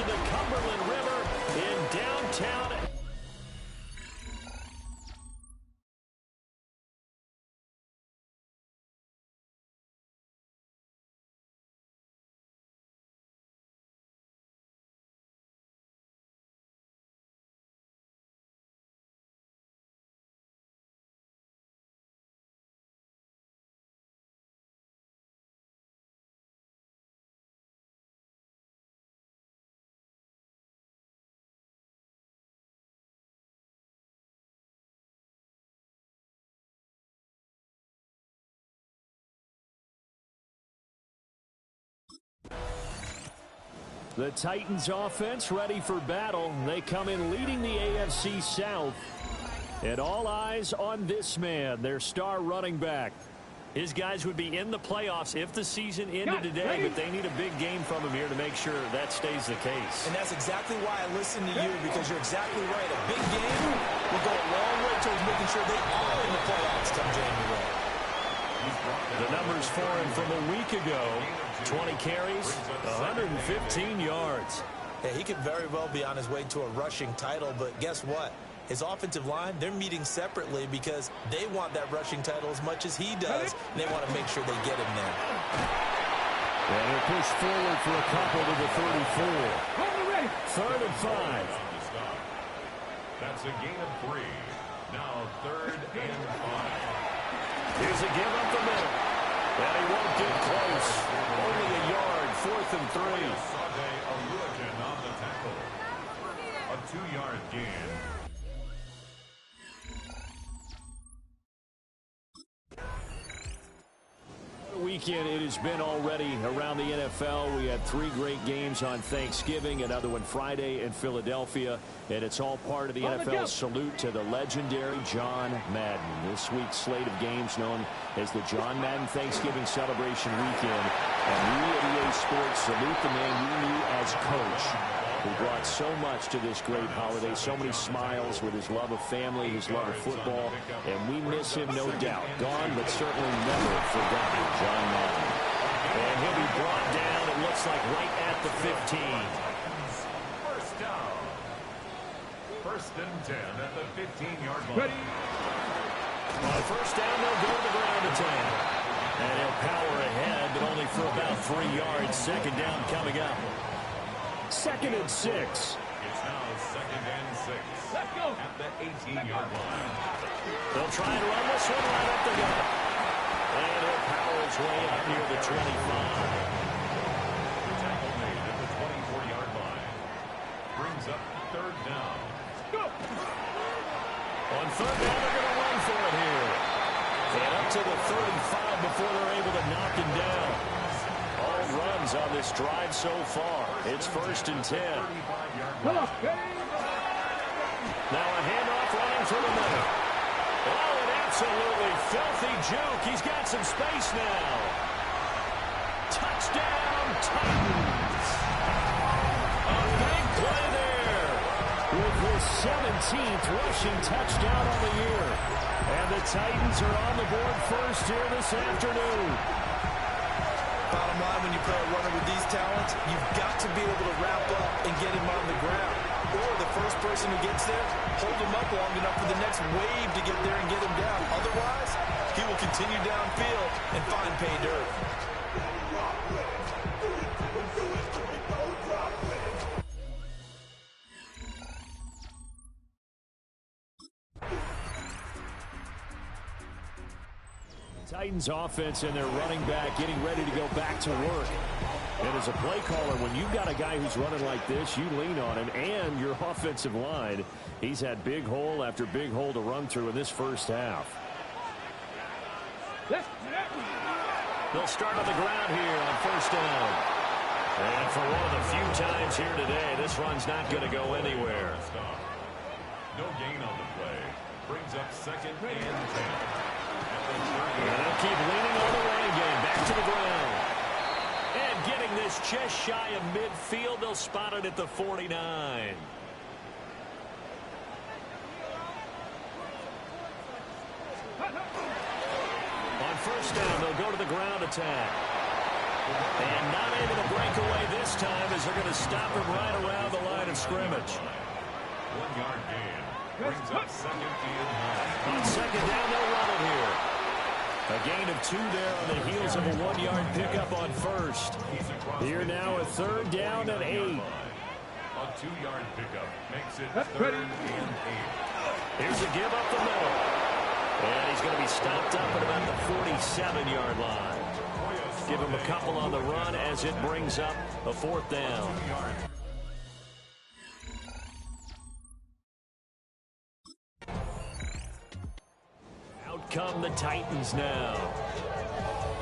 of the Cumberland River in downtown. The Titans offense ready for battle. They come in leading the AFC South. And all eyes on this man, their star running back. His guys would be in the playoffs if the season ended today, but they need a big game from him here to make sure that stays the case. And that's exactly why I listen to you, because you're exactly right. A big game will go a long way towards making sure they are in the playoffs come January. The numbers for him from a week ago: 20 carries, 115 yards. Yeah, he could very well be on his way to a rushing title, but guess what? His offensive line, they're meeting separately because they want that rushing title as much as he does, and they want to make sure they get him there. And they're pushed forward for a couple to the 34. 3rd and 5. That's a gain of 3. Now 3rd and 5. Here's a give up the middle. And he won't get close. Only a yard, 4th and 3. On the tackle. A 2-yard gain. Weekend it has been already around the NFL. We had 3 great games on Thanksgiving, another one Friday in Philadelphia, and it's all part of the NFL salute to the legendary John Madden. This week's slate of games known as the John Madden Thanksgiving Celebration Weekend, and we at EA Sports salute the man you knew as coach, who brought so much to this great holiday, so many smiles with his love of family, his love of football, and we miss him, no doubt. Gone, but certainly never forgotten, John Madden. And he'll be brought down, it looks like, right at the 15. First down. 1st and 10 at the 15-yard line. On first down, they'll go to the ground attack. And he'll power ahead, but only for about 3 yards. 2nd down coming up. 2nd and 6. It's now 2nd and 6. Let's go. At the 18-yard line. They'll try and run this one right up the gut. And he'll power his way up near the 25. The tackle made at the 24-yard line. Brings up 3rd down. Go. On 3rd down, they're going to run for it here. And up to the 35 before they're able to knock him down. All runs on this drive so far. It's 1st and 10. Now a handoff running through the middle. Oh, an absolutely filthy juke. He's got some space now. Touchdown, Titans. A big play there with his 17th rushing touchdown on the year. And the Titans are on the board first here this afternoon. Bottom line, when you play a runner with these talents, you've got to be able to wrap up and get him on the ground. Or the first person who gets there, hold him up long enough for the next wave to get there and get him down. Otherwise, he will continue downfield and find pay dirt. Titans offense and their running back getting ready to go back to work. And as a play caller, when you've got a guy who's running like this, you lean on him and your offensive line. He's had big hole after big hole to run through in this first half. They'll start on the ground here on 1st down. And for one of the few times here today, this run's not going to go anywhere. No gain on the play. Brings up 2nd and 10. And they'll keep leaning on the running game. Back to the ground. And getting this just shy of midfield. They'll spot it at the 49. On 1st down, they'll go to the ground attack. And not able to break away this time as they're going to stop him right around the line of scrimmage. 1 yard gain. Brings up second and 9. On second down, they'll run it here. A gain of 2 there on the heels of a 1-yard pickup on first. Here now a third down and 8. A 2-yard pickup makes it third and 8. Here's a give up the middle. And he's going to be stopped up at about the 47-yard line. Give him a couple on the run as it brings up a 4th down. Out come the Titans now.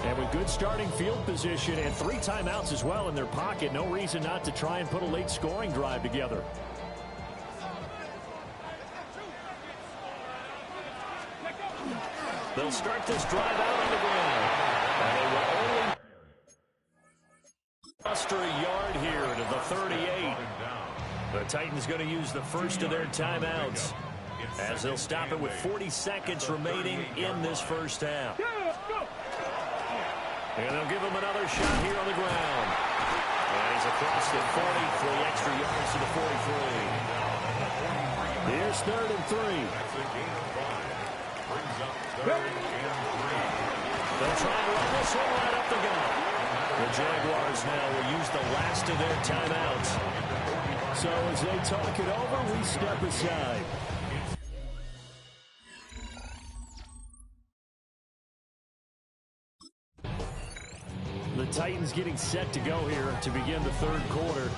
And with good starting field position and 3 timeouts as well in their pocket, no reason not to try and put a late scoring drive together. They'll start this drive out on the ground. And they will only muster a yard here to the 38. The Titans going to use the first of their timeouts as they'll stop it with 40 seconds remaining in this first half. And they'll give him another shot here on the ground. And he's across the 40 for the extra yards to the 43. Here's 3rd and 3. They'll try and run this one right up the gut. The Jaguars now will use the last of their timeouts. So as they talk it over, we step aside. The Titans getting set to go here to begin the 3rd quarter.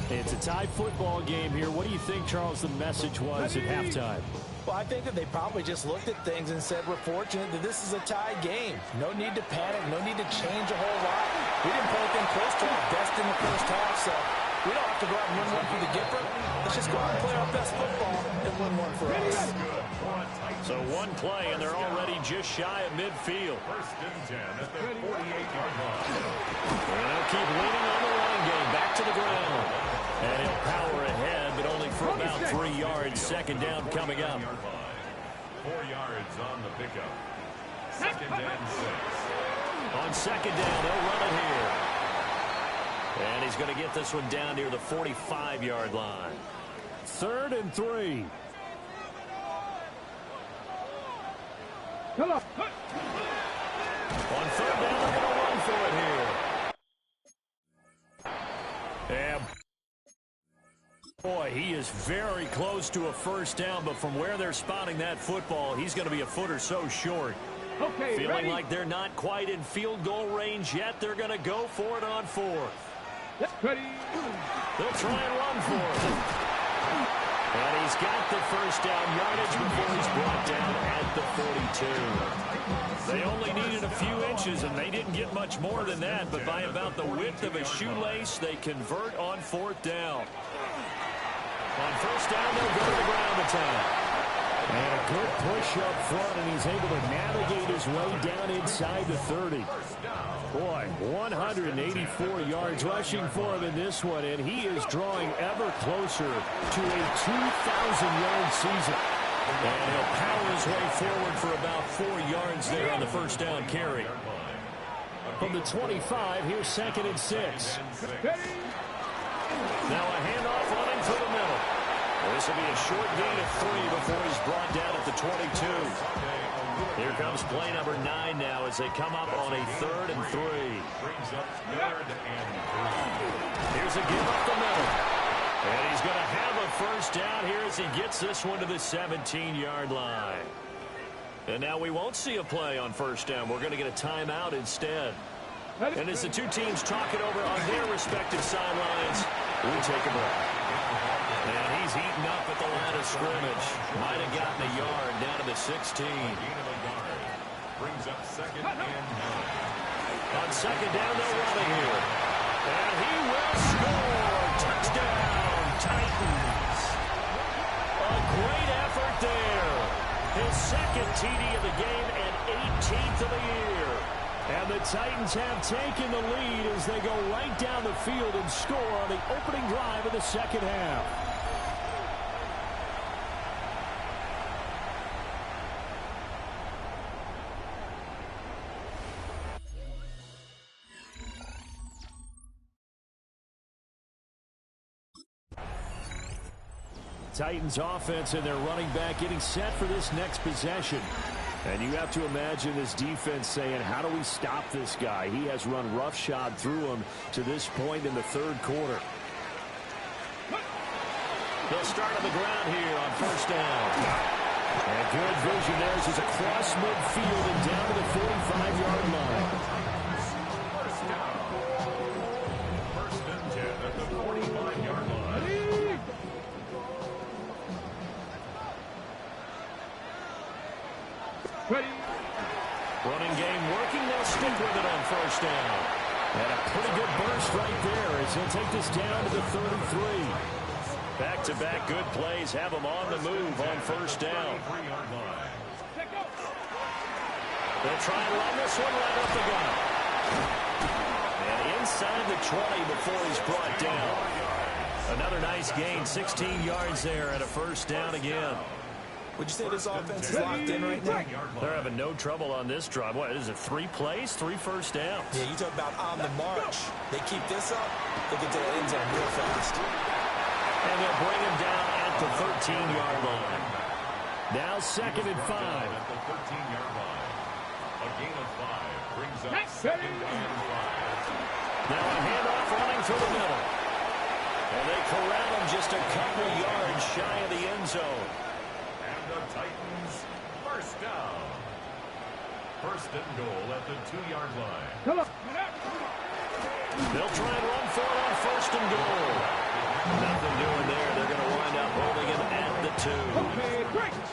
It's a tied football game here. What do you think, Charles, the message was at halftime? Well, I think that they probably just looked at things and said, we're fortunate that this is a tie game. No need to panic. No need to change a whole lot. We didn't play anything close to our best in the first half, so we don't have to go out and win one for the Gipper. Let's just go out and play our best football and win one for us. So 1 play, and they're already just shy of midfield. First and 10 at the 48-yard line. And they'll keep leaning on the running game. Back to the ground. And he'll power ahead, but only for about 3 yards. Second down coming up. 4 yards on the pickup. Second and 6. On second down, they'll run it here. And he's going to get this one down near the 45-yard line. 3rd and 3. On 3rd down, they're going to run for it here. And boy, he is very close to a first down, but from where they're spotting that football, he's going to be a foot or so short. Okay, feeling ready? like they're not quite in field goal range yet. They're going to go for it on 4th. Ready? They'll try and run for it. And he's got the first down yardage before he's brought down at the 42. They only needed a few inches, and they didn't get much more than that, but by about the width of a shoelace, they convert on 4th down. On first down, they'll go to the ground attack. And a good push up front, and he's able to navigate his way down inside the 30. Boy, 184 yards rushing for him in this one, and he is drawing ever closer to a 2,000-yard season. And he'll power his way forward for about 4 yards there on the first down carry. From the 25, here's 2nd and 6. Now a handoff running through the middle. This will be a short gain of 3 before he's brought down at the 22. Here comes play number 9 now as they come up on a 3rd and 3. Here's a give up the middle. And he's going to have a first down here as he gets this one to the 17-yard line. And now we won't see a play on first down. We're going to get a timeout instead. And as the two teams talk it over on their respective sidelines, we take a break. And he's heating up at the line of scrimmage. Might have gotten a yard down to the 16. Brings up second and 9. On second down, they'll run it here. And he will score. Touchdown, Titans. A great effort there. His second TD of the game and 18th of the year. And the Titans have taken the lead as they go right down the field and score on the opening drive of the second half. Titans offense and their running back getting set for this next possession. And you have to imagine this defense saying, how do we stop this guy? He has run roughshod through him to this point in the third quarter. They'll start on the ground here on first down. And good vision there as he's across midfield and down to the 45-yard line. First down. First and 10 at the 45-yard line. Ready. Running game working. They'll stick with it on first down. And a pretty good burst right there as he'll take this down to the 33. Back-to-back good plays have him on the move on first down. They'll try and run this one right up the gut. And inside the 20 before he's brought down. Another nice gain, 16 yards there and a first down again. Would you say this offense is locked in right now? They're having no trouble on this drive. What is it, 3 plays, 3 first downs? Yeah, you talk about on the march. They keep this up, they get to the end zone real fast. And they'll bring him down at the 13-yard line. Now 2nd and 5. At the 13-yard line. A gain of 5 brings up 2nd and 5. Now a handoff running through the middle. And they corral him just a couple yards shy of the end zone. And the Titans first down. First and goal at the 2-yard line. Come on. They'll try and run for it on first and goal. Nothing doing there. They're going to wind up holding him at the 2.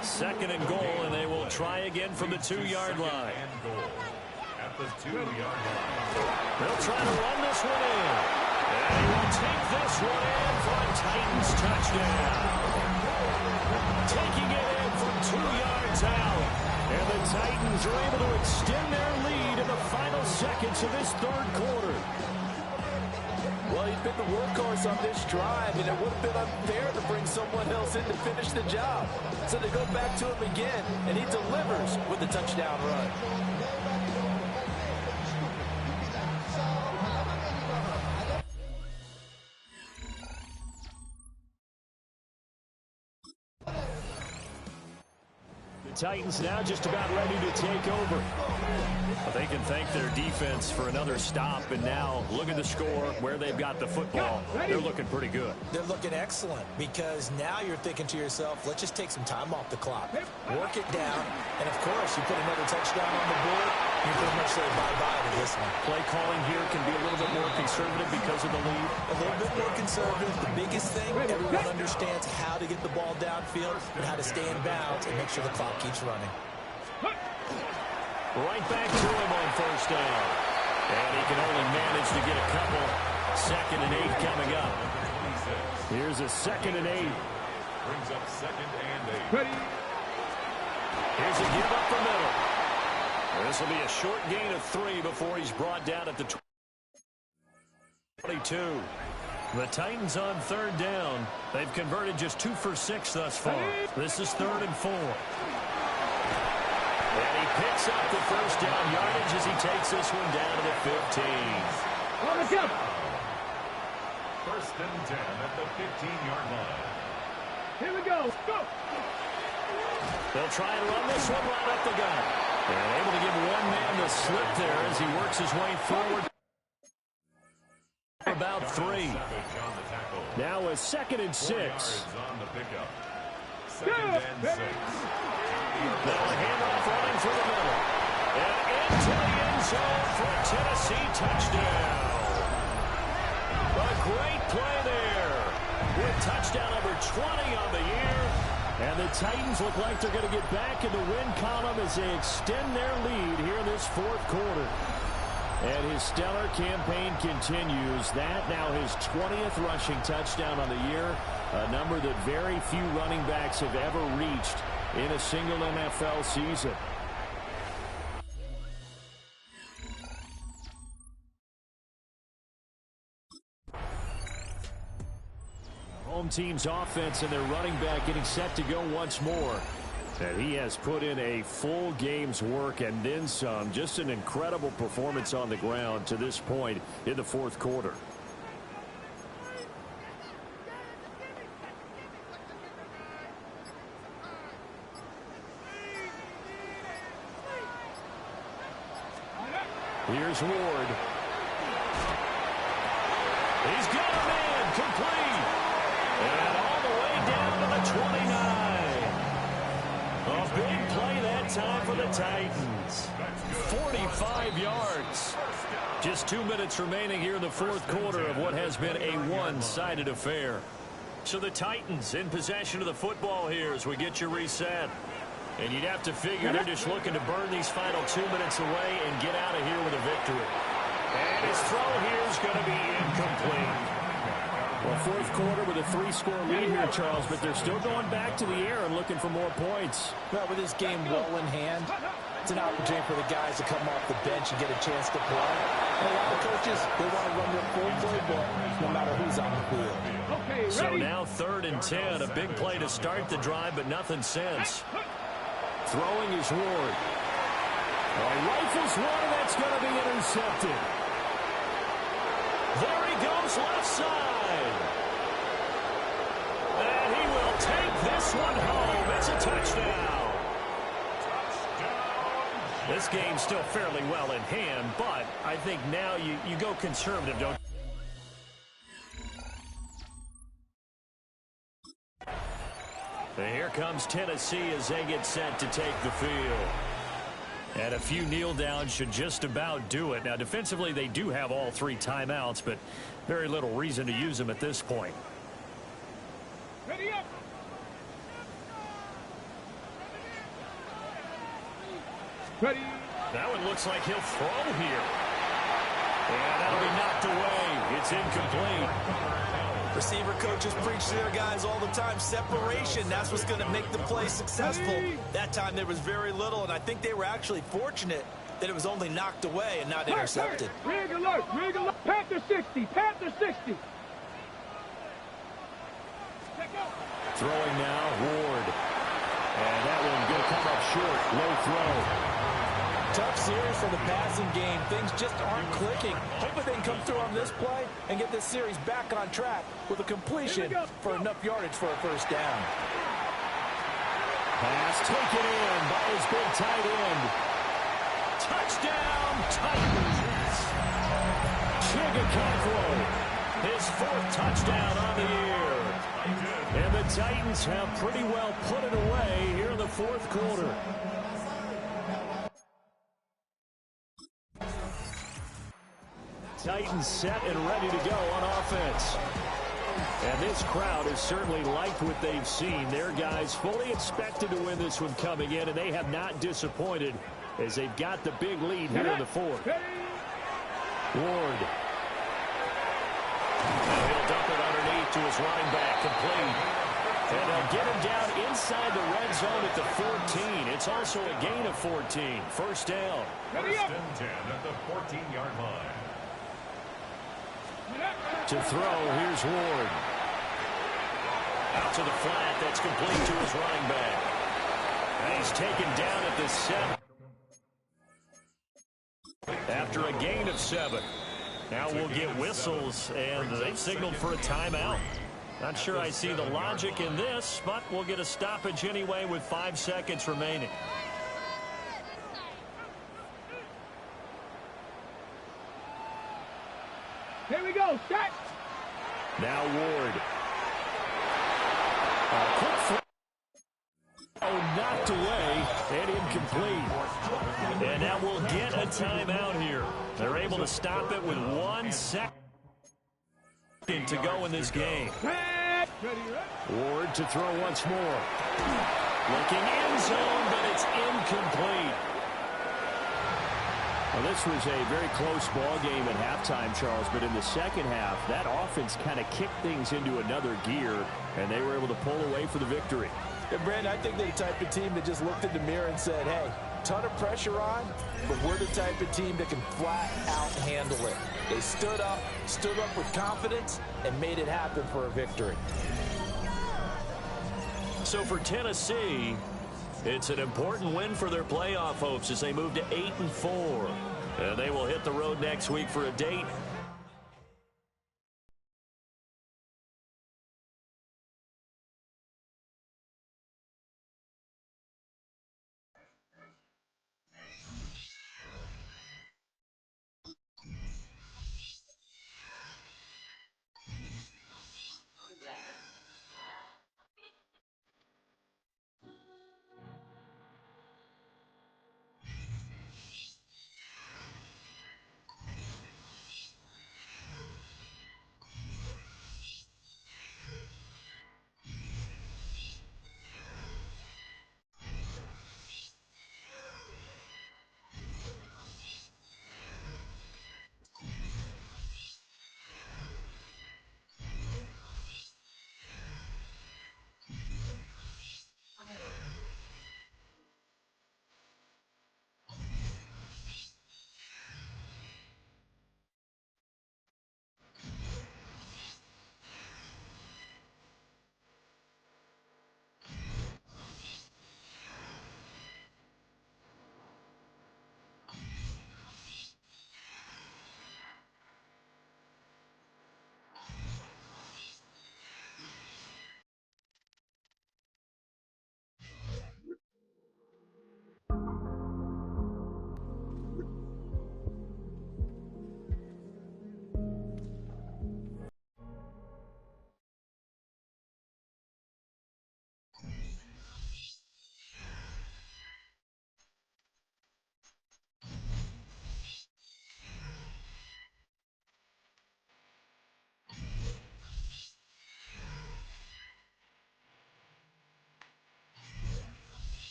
2nd and goal, and they will try again from the 2-yard line. And goal at the 2-yard line. They'll try to run this one in. And he will take this one in for a Titans touchdown. Taking it in from 2 yards out. And the Titans are able to extend their lead in the final seconds of this third quarter. Well, he's been the workhorse on this drive, and it would have been unfair to bring someone else in to finish the job. So they go back to him again, and he delivers with the touchdown run. The Titans now just about ready to take over. But they can thank their defense for another stop, and now look at the score where they've got the football. They're looking pretty good. They're looking excellent because now you're thinking to yourself, let's just take some time off the clock, work it down, and of course you put another touchdown on the board, you pretty much say bye-bye to this one. Play calling here can be a little bit more conservative because of the lead. A little bit more conservative. The biggest thing, everyone understands how to get the ball downfield and how to stay in bounds and make sure the clock keeps running. Right back to him on first down. And he can only manage to get a couple. 2nd and 8 coming up. Here's a 2nd and 8. Brings up 2nd and 8. Ready. Here's a give up the middle. This will be a short gain of 3 before he's brought down at the 22. The Titans on 3rd down. They've converted just 2 for 6 thus far. This is 3rd and 4. And he picks up the first down yardage as he takes this one down to the 15. On the jump. First and 10 at the 15-yard line. Here we go. Go. They'll try and run this one right up the gut. And able to give one man the slip there as he works his way forward. About 3. Now a 2nd and 6. On the pickup. 2nd and 6. Now a handoff running through the middle. And into the end zone for a Tennessee touchdown. A great play there. With touchdown number 20 on the year. And the Titans look like they're going to get back in the win column as they extend their lead here in this 4th quarter. And his stellar campaign continues. That now his 20th rushing touchdown on the year. A number that very few running backs have ever reached in a single NFL season. Home team's offense and their running back getting set to go once more. And he has put in a full game's work and then some. Just an incredible performance on the ground to this point in the 4th quarter. Here's Ward. He's got a man complete. And all the way down to the 29. A big play that time for the Titans. 45 yards. Just 2 minutes remaining here in the fourth quarter of what has been a one-sided affair. So the Titans in possession of the football here as we get you reset. And you'd have to figure they're just looking to burn these final 2 minutes away and get out of here with a victory. And his throw here is going to be incomplete. Well, fourth quarter with a 3-score lead here, Charles, but they're still going back to the air and looking for more points. Well, with this game well in hand, it's an opportunity for the guys to come off the bench and get a chance to play. And a lot of coaches, they want to run their full playbook no matter who's on the field. So now 3rd and 10, a big play to start the drive, but nothing since. Throwing is Ward. Rifles one, and that's going to be intercepted. There he goes, left side. And he will take this one home. It's a touchdown. This game's still fairly well in hand, but I think now you go conservative, don't you? Here comes Tennessee as they get set to take the field. And a few kneel downs should just about do it. Now, defensively, they do have all 3 timeouts, but very little reason to use them at this point. Ready up. Ready. That one looks like he'll throw here. And that'll be knocked away. It's incomplete. Receiver coaches preach to their guys all the time. Separation, that's what's going to make the play successful. That time there was very little, and I think they were actually fortunate that it was only knocked away and not intercepted. Rig alert, rig alert. Panther 60, Panther 60. Throwing now, Ward. And that one going to come up short. Low throw. Tough series for the passing game. Things just aren't clicking. Hoping they can come through on this play and get this series back on track with a completion for enough yardage for a first down. Pass taken in by his big tight end. Touchdown, Titans. Chigaconquo, his 4th touchdown on the year. And the Titans have pretty well put it away here in the fourth quarter. Titans set and ready to go on offense. And this crowd has certainly liked what they've seen. Their guys fully expected to win this one coming in, and they have not disappointed as they've got the big lead here in the fourth. Ward. Now he'll dump it underneath to his running back, complete. And they'll get him down inside the red zone at the 14. It's also a gain of 14. First down. First and 10 at the 14-yard line. To throw, here's Ward. Out to the flat, that's complete to his running back. And he's taken down at the 7. After a gain of 7. Now we'll get whistles, and they've signaled for a timeout. Not sure I see the logic in this, but we'll get a stoppage anyway with 5 seconds remaining. Here we go, set. Now Ward. Quick throw, knocked away and incomplete. And now we'll get a timeout here. They're able to stop it with 1 second to go in this game. Ward to throw once more. Looking end zone, but it's incomplete. Well, this was a very close ball game at halftime, Charles, but in the second half, that offense kind of kicked things into another gear, and they were able to pull away for the victory. And Brandon, I think they're the type of team that just looked in the mirror and said, hey, ton of pressure on, but we're the type of team that can flat out handle it. They stood up with confidence, and made it happen for a victory. So for Tennessee, it's an important win for their playoff hopes as they move to 8-4. And they will hit the road next week for a date